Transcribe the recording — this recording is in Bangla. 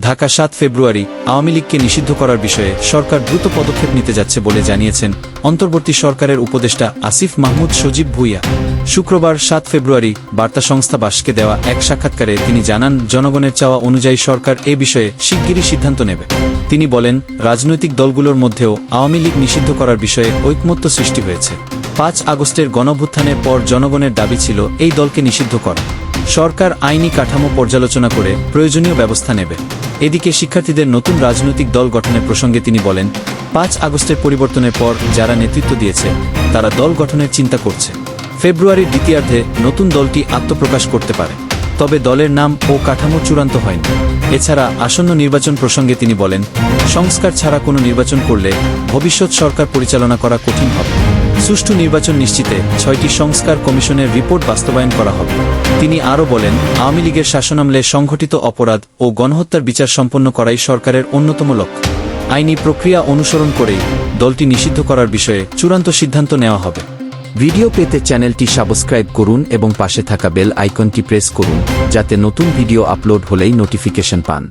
ঢাকা ৭ ফেব্রুয়ারি আওয়ামী লীগকে নিষিদ্ধ করার বিষয়ে সরকার দ্রুত পদক্ষেপ নিতে যাচ্ছে বলে জানিয়েছেন অন্তর্বর্তী সরকারের উপদেষ্টা আসিফ মাহমুদ সজীব ভুঁইয়া। শুক্রবার ৭ ফেব্রুয়ারি বার্তা সংস্থা বাসকে দেওয়া এক সাক্ষাৎকারে তিনি জানান, জনগণের চাওয়া অনুযায়ী সরকার এ বিষয়ে শিগগিরই সিদ্ধান্ত নেবে। তিনি বলেন, রাজনৈতিক দলগুলোর মধ্যেও আওয়ামী লীগ নিষিদ্ধ করার বিষয়ে ঐকমত্য সৃষ্টি হয়েছে। ৫ আগস্টের গণঅভ্যুত্থানের পর জনগণের দাবি ছিল এই দলকে নিষিদ্ধ করা। সরকার আইনি কাঠামো পর্যালোচনা করে প্রয়োজনীয় ব্যবস্থা নেবে। এদিকে শিক্ষার্থীদের নতুন রাজনৈতিক দল গঠনের প্রসঙ্গে তিনি বলেন, ৫ আগস্টের পরিবর্তনের পর যারা নেতৃত্ব দিয়েছে তারা দল গঠনের চিন্তা করছে। ফেব্রুয়ারির দ্বিতীয়ার্ধে নতুন দলটি আত্মপ্রকাশ করতে পারে, তবে দলের নাম ও কাঠামো চূড়ান্ত হয়নি। এছাড়া আসন্ন নির্বাচন প্রসঙ্গে তিনি বলেন, সংস্কার ছাড়া কোনো নির্বাচন করলে ভবিষ্যৎ সরকার পরিচালনা করা কঠিন হবে। সুষ্ঠু নির্বাচন নিশ্চিতে ৬টি সংস্কার কমিশনের রিপোর্ট বাস্তবায়ন করা হবে। তিনি আরও বলেন, আওয়ামী লীগের শাসনামলে সংঘটিত অপরাধ ও গণহত্যার বিচার সম্পন্ন করাই সরকারের অন্যতম লক্ষ্য। আইনি প্রক্রিয়া অনুসরণ করেই দলটি নিষিদ্ধ করার বিষয়ে চূড়ান্ত সিদ্ধান্ত নেওয়া হবে। ভিডিও পেতে চ্যানেলটি সাবস্ক্রাইব করুন এবং পাশে থাকা বেল আইকনটি প্রেস করুন, যাতে নতুন ভিডিও আপলোড হলেই নোটিফিকেশন পান।